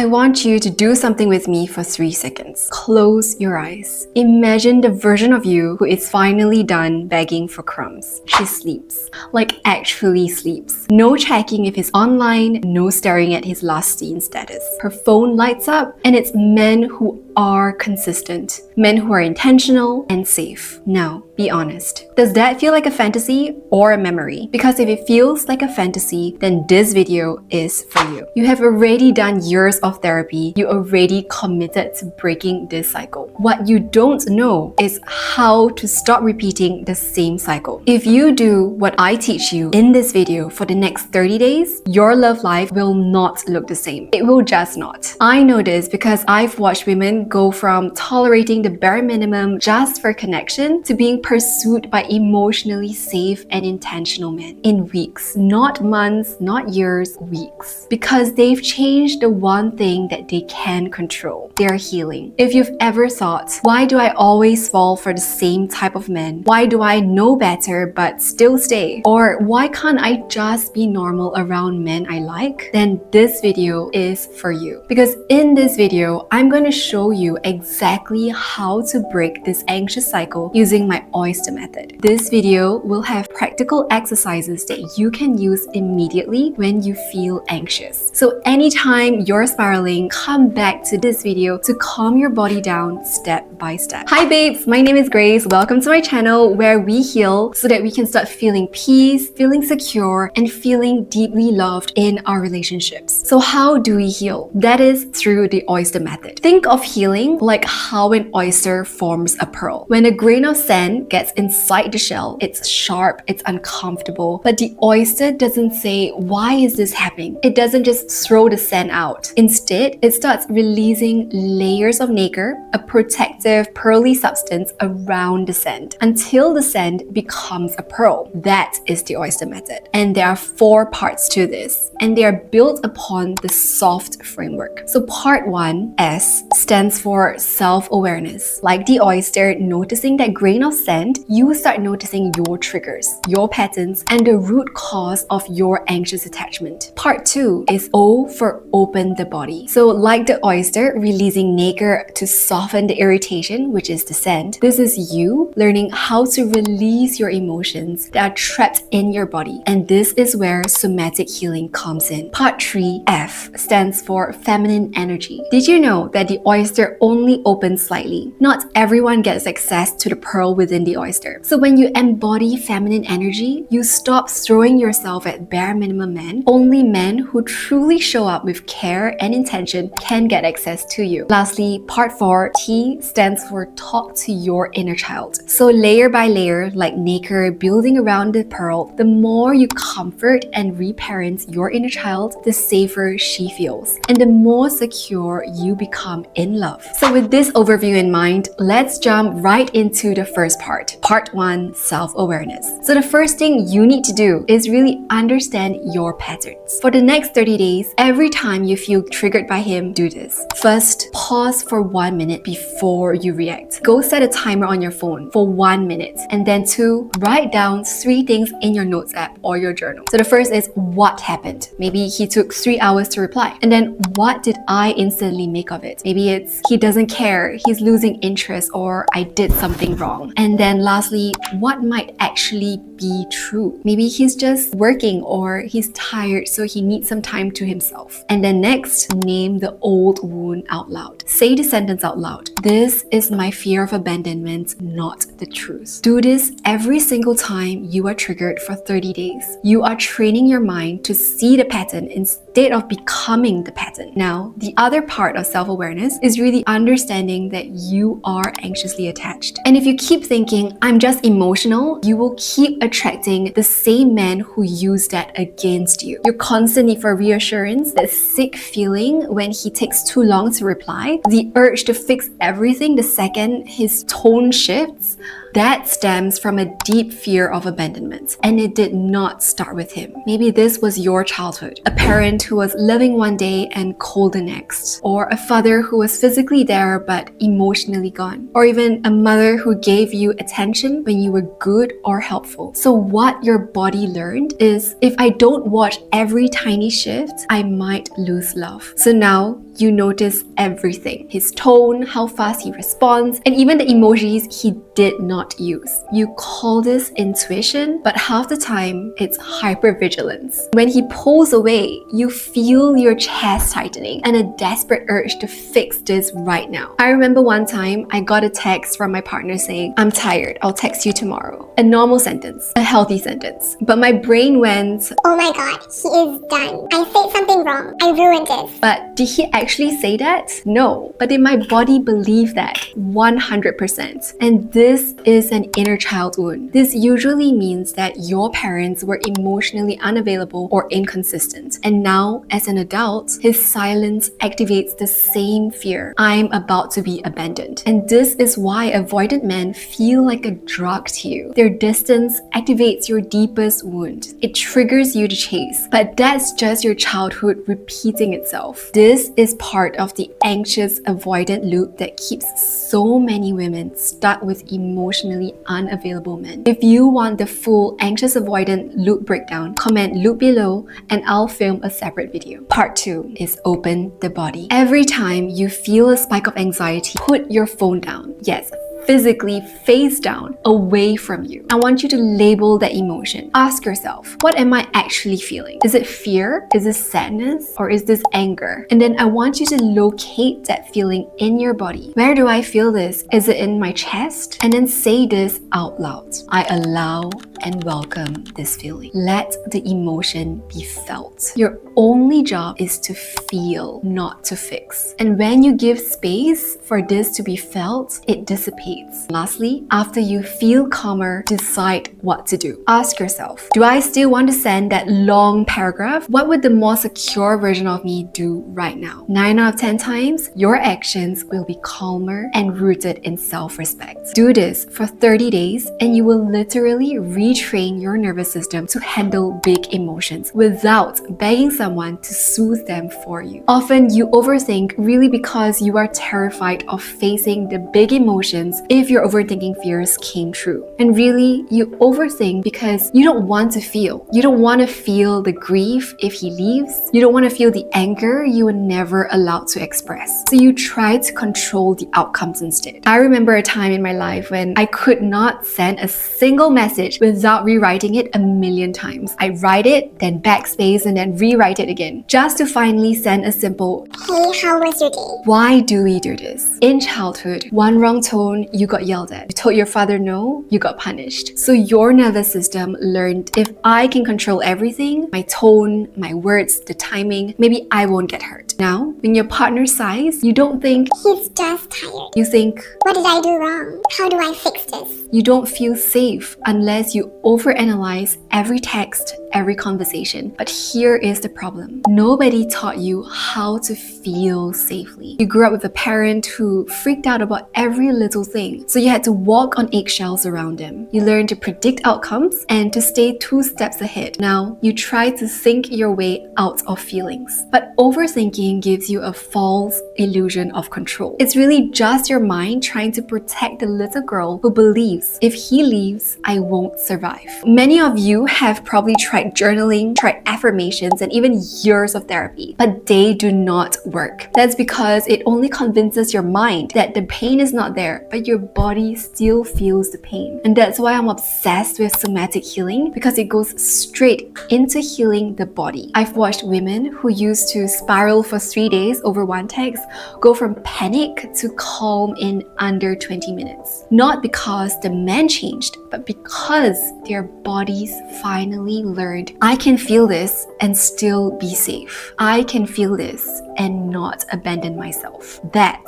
I want you to do something with me for 3 seconds. Close your eyes. Imagine the version of you who is finally done begging for crumbs. She sleeps. Like actually sleeps. No checking if he's online, no staring at his last seen status. Her phone lights up and it's men who are consistent. Men who are intentional and safe. Now, be honest. Does that feel like a fantasy or a memory? Because if it feels like a fantasy, then this video is for you. You have already done years of therapy. You already committed to breaking this cycle. What you don't know is how to stop repeating the same cycle. If you do what I teach you in this video for the next 30 days, your love life will not look the same. It will just not. I know this because I've watched women go from tolerating the bare minimum just for connection to being pursued by emotionally safe and intentional men in weeks, not months, not years, weeks. Because they've changed the one thing that they can control, their healing. If you've ever thought, why do I always fall for the same type of men? Why do I know better but still stay? Or why can't I just be normal around men I like? Then this video is for you. Because in this video, I'm going to show you exactly how to break this anxious cycle using my Oyster method. This video will have practical exercises that you can use immediately when you feel anxious. So anytime you're spiraling, come back to this video to calm your body down step by step. Hi babes, my name is Grace. Welcome to my channel where we heal so that we can start feeling peace, feeling secure, and feeling deeply loved in our relationships. So how do we heal? That is through the Oyster method. Think of healing like how an oyster forms a pearl. When a grain of sand gets inside the shell, it's sharp, it's uncomfortable, but the oyster doesn't say, why is this happening? It doesn't just throw the sand out. Instead, it starts releasing layers of nacre, a protective pearly substance around the sand, until the sand becomes a pearl. That is the Oyster method. And there are 4 parts to this, and they are built upon the soft framework. So part 1, S, stands for self-awareness. Like the oyster noticing that grain of sand, you start noticing your triggers, your patterns, and the root cause of your anxious attachment. Part 2 is O for open the body. So like the oyster releasing nacre to soften the irritation, which is the sand, this is you learning how to release your emotions that are trapped in your body. And this is where somatic healing comes in. Part 3, F, stands for feminine energy. Did you know that the oyster only opens slightly? Not everyone gets access to the pearl within the oyster. So when you embody feminine energy, you stop throwing yourself at bare minimum men. Only men who truly show up with care and intention can get access to you. Lastly, part 4, T, stands for talk to your inner child. So layer by layer, like nacre building around the pearl, the more you comfort and reparent your inner child, the safer she feels, and the more secure you become in love. So with this overview in mind, let's jump right into the first part. Part 1, self-awareness. So the first thing you need to do is really understand your patterns. For the next 30 days, every time you feel triggered by him, do this. First, pause for 1 minute before you react. Go set a timer on your phone for 1 minute. And then 2, write down 3 things in your notes app or your journal. So the first is what happened. Maybe he took 3 hours to reply. And then what did I instantly make of it? Maybe it's he doesn't care, he's losing interest, or I did something wrong. And then lastly, what might actually be true? Maybe he's just working or he's tired, so he needs some time to himself. And then next, name the old wound out loud. Say the sentence out loud. This is my fear of abandonment, not the truth. Do this every single time you are triggered for 30 days. You are training your mind to see the pattern instead of becoming the pattern. Now, the other part of self-awareness is really understanding that you are anxiously attached. And if you keep thinking, I'm just emotional, you will keep attracting the same men who use that against you. Your constant need for reassurance, that sick feeling when he takes too long to reply, the urge to fix everything the second his tone shifts, that stems from a deep fear of abandonment. And it did not start with him. Maybe this was your childhood. A parent who was loving one day and cold the next. Or a father who was physically there but emotionally gone. Or even a mother who gave you attention when you were good or helpful. So what your body learned is, if I don't watch every tiny shift, I might lose love. So now you notice everything. His tone, how fast he responds, and even the emojis he did not use. You call this intuition, but half the time it's hypervigilance. When he pulls away, you feel your chest tightening and a desperate urge to fix this right now. I remember one time I got a text from my partner saying, "I'm tired, I'll text you tomorrow." A normal sentence, a healthy sentence. But my brain went, "Oh my god, he is done. I said something wrong. I ruined this." But did he actually say that? No. But did my body believe that? 100%. And this is an inner child wound. This usually means that your parents were emotionally unavailable or inconsistent. And now, as an adult, his silence activates the same fear. I'm about to be abandoned. And this is why avoidant men feel like a drug to you. Their distance activates your deepest wound. It triggers you to chase. But that's just your childhood repeating itself. This is part of the anxious avoidant loop that keeps so many women stuck with emotionally unavailable men. If you want the full anxious avoidant loop breakdown, comment loop below and I'll film a separate video. Part 2 is open the body. Every time you feel a spike of anxiety, put your phone down. Yes, physically face down, away from you. I want you to label that emotion. Ask yourself, what am I actually feeling? Is it fear? Is it sadness? Or is this anger? And then I want you to locate that feeling in your body. Where do I feel this? Is it in my chest? And then say this out loud. I allow and welcome this feeling. Let the emotion be felt. Your only job is to feel, not to fix. And when you give space for this to be felt, it dissipates. Lastly, after you feel calmer, decide what to do. Ask yourself, do I still want to send that long paragraph? What would the more secure version of me do right now? 9 out of 10 times, your actions will be calmer and rooted in self-respect. Do this for 30 days and you will literally retrain your nervous system to handle big emotions without begging someone to soothe them for you. Often you overthink really because you are terrified of facing the big emotions if your overthinking fears came true. And really, you overthink because you don't want to feel. You don't want to feel the grief if he leaves. You don't want to feel the anger you were never allowed to express. So you try to control the outcomes instead. I remember a time in my life when I could not send a single message without rewriting it a million times. I write it, then backspace, and then rewrite it again, just to finally send a simple, "Hey, how was your day?" Why do we do this? In childhood, one wrong tone, you got yelled at. You told your father no, you got punished. So your nervous system learned, if I can control everything, my tone, my words, the timing, maybe I won't get hurt. Now, when your partner sighs, you don't think, "He's just tired." you think, "What did I do wrong? How do I fix this?" you don't feel safe unless you overanalyze every text, every conversation. But here is the problem. Nobody taught you how to feel safely. You grew up with a parent who freaked out about every little thing, so you had to walk on eggshells around them. You learned to predict outcomes and to stay 2 steps ahead. Now, you try to think your way out of feelings. But overthinking gives you a false illusion of control. It's really just your mind trying to protect the little girl who believes, if he leaves, I won't survive. Many of you have probably tried journaling, tried affirmations, and even years of therapy, but they do not work. That's because it only convinces your mind that the pain is not there, but your body still feels the pain. And that's why I'm obsessed with somatic healing, because it goes straight into healing the body. I've watched women who used to spiral for 3 days over one text go from panic to calm in under 20 minutes. Not because the men changed, but because their bodies finally learned, I can feel this and still be safe. I can feel this and not abandon myself. That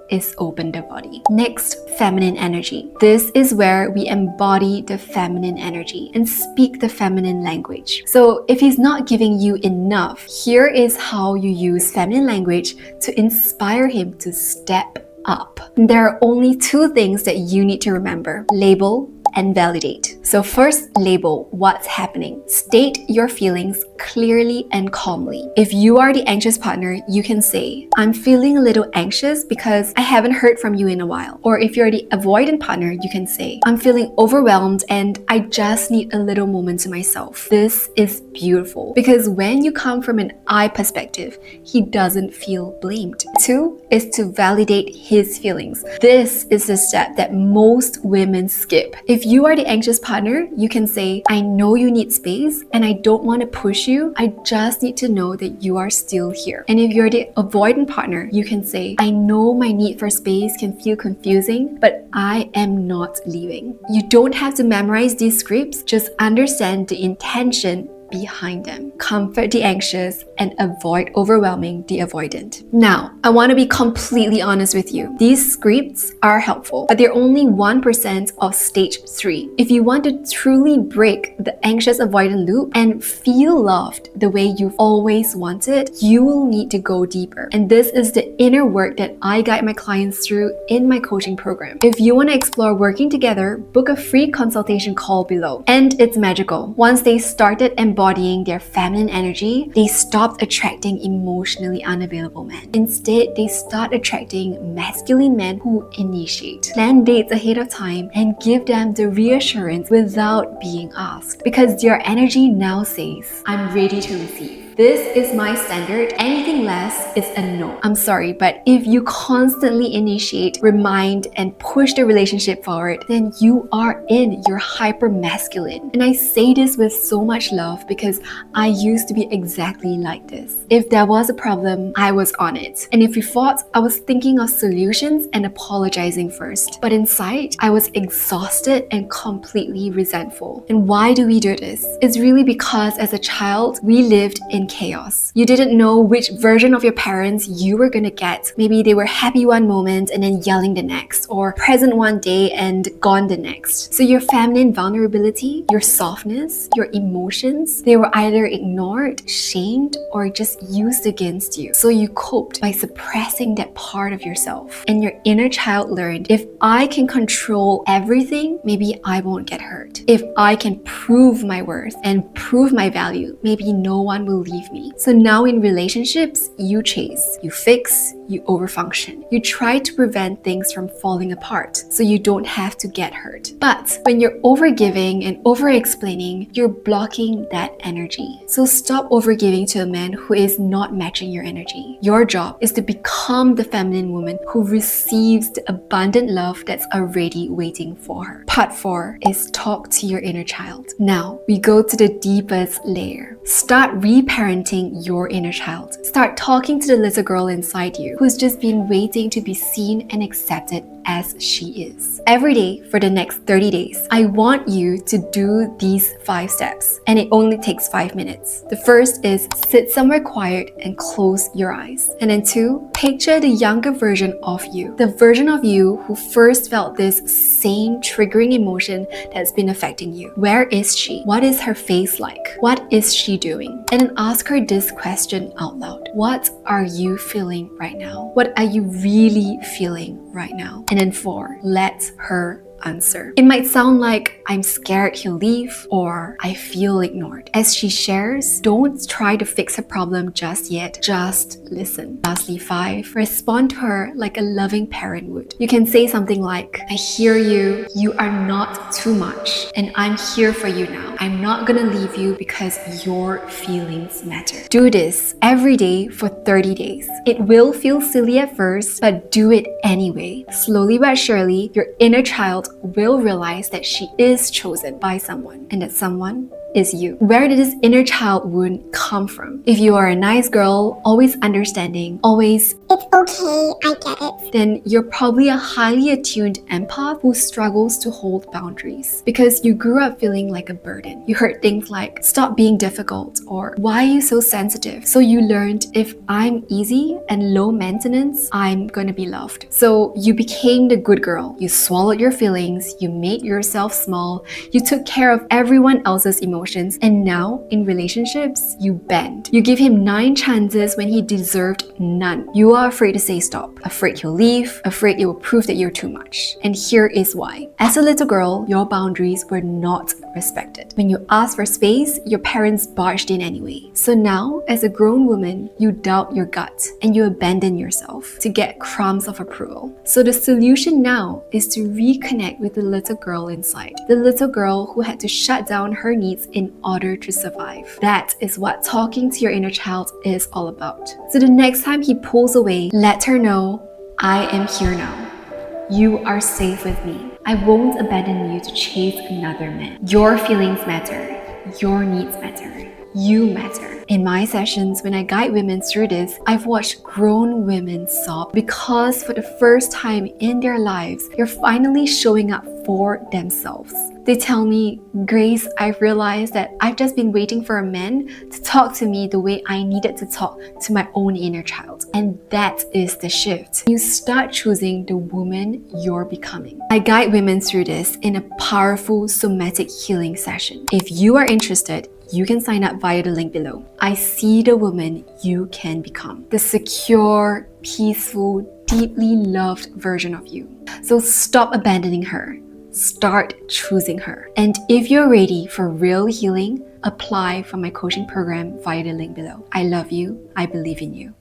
is open the body. Next, feminine energy. This is where we embody the feminine energy and speak the feminine language. So if he's not giving you enough, here is how you use feminine language to inspire him to step up. There are only 2 things that you need to remember: label and validate. So first, label what's happening. State your feelings clearly and calmly. If you are the anxious partner, you can say, I'm feeling a little anxious because I haven't heard from you in a while. Or if you're the avoidant partner, you can say, I'm feeling overwhelmed and I just need a little moment to myself. This is beautiful because when you come from an I perspective, he doesn't feel blamed. 2 is to validate his feelings. This is the step that most women skip. If you are the anxious partner, you can say, I know you need space and I don't want to push you. I just need to know that you are still here. And if you're the avoidant partner, you can say, I know my need for space can feel confusing, but I am not leaving. You don't have to memorize these scripts, just understand the intention behind them. Comfort the anxious and avoid overwhelming the avoidant. Now, I want to be completely honest with you. These scripts are helpful, but they're only 1% of stage 3. If you want to truly break the anxious avoidant loop and feel loved the way you've always wanted, you will need to go deeper. And this is the inner work that I guide my clients through in my coaching program. If you want to explore working together, book a free consultation call below. And it's magical. Once they started embodying their feminine energy, they stopped attracting emotionally unavailable men. Instead, they start attracting masculine men who initiate. Plan dates ahead of time and give them the reassurance without being asked. Because their energy now says, I'm ready to receive. This is my standard. Anything less is a no. I'm sorry, but if you constantly initiate, remind, and push the relationship forward, then you are in your hyper masculine. And I say this with so much love because I used to be exactly like this. If there was a problem, I was on it. And if you thought, I was thinking of solutions and apologizing first. But inside, I was exhausted and completely resentful. And why do we do this? It's really because as a child, we lived in chaos. You didn't know which version of your parents you were gonna get. Maybe they were happy one moment and then yelling the next, or present one day and gone the next. So your feminine vulnerability, your softness, your emotions, they were either ignored, shamed, or just used against you. So you coped by suppressing that part of yourself. And your inner child learned, if I can control everything, maybe I won't get hurt. If I can prove my worth and prove my value, maybe no one will leave me. So now in relationships, you chase, you fix, you overfunction. You try to prevent things from falling apart so you don't have to get hurt. But when you're overgiving and over-explaining, you're blocking that energy. So stop overgiving to a man who is not matching your energy. Your job is to become the feminine woman who receives the abundant love that's already waiting for her. Part 4 is talk to your inner child. Now, we go to the deepest layer. Start reparenting your inner child. Start talking to the little girl inside you who's just been waiting to be seen and accepted as she is. Every day for the next 30 days, I want you to do these 5 steps, and it only takes 5 minutes. The first is sit somewhere quiet and close your eyes. And then 2, picture the younger version of you, the version of you who first felt this same triggering emotion that's been affecting you. Where is she? What is her face like? What is she doing? And then ask her this question out loud. What are you feeling right now? What are you really feeling right now? And then 4, let her answer. It might sound like I'm scared he'll leave or I feel ignored. As she shares, don't try to fix her problem just yet. Just listen. Lastly, 5, respond to her like a loving parent would. You can say something like, I hear you. You are not too much. And I'm here for you now. I'm not gonna leave you because your feelings matter. Do this every day for 30 days. It will feel silly at first, but do it anyway. Slowly but surely, your inner child will realize that she is chosen by someone and that someone is you. Where did this inner child wound come from? If you are a nice girl, always understanding, always It's okay, I get it. then you're probably a highly attuned empath who struggles to hold boundaries because you grew up feeling like a burden. You heard things like, stop being difficult, or why are you so sensitive? So you learned, if I'm easy and low maintenance, I'm gonna be loved. So you became the good girl. You swallowed your feelings, you made yourself small, you took care of everyone else's emotions, emotions, and now in relationships, you bend. You give him 9 chances when he deserved none. You are afraid to say stop, afraid he'll leave, afraid it will prove that you're too much. And here is why. As a little girl, your boundaries were not respected. When you asked for space, your parents barged in anyway. So now, as a grown woman, you doubt your gut and you abandon yourself to get crumbs of approval. So the solution now is to reconnect with the little girl inside. The little girl who had to shut down her needs in order to survive. That is what talking to your inner child is all about. So the next time he pulls away, let her know, I am here now. You are safe with me. I won't abandon you to chase another man. Your feelings matter. Your needs matter. You matter. In my sessions, when I guide women through this, I've watched grown women sob because for the first time in their lives, they're finally showing up for themselves. They tell me, Grace, I've realized that I've just been waiting for a man to talk to me the way I needed to talk to my own inner child. And that is the shift. You start choosing the woman you're becoming. I guide women through this in a powerful somatic healing session. If you are interested, you can sign up via the link below. I see the woman you can become. The secure, peaceful, deeply loved version of you. So stop abandoning her. Start choosing her. And if you're ready for real healing, apply for my coaching program via the link below. I love you. I believe in you.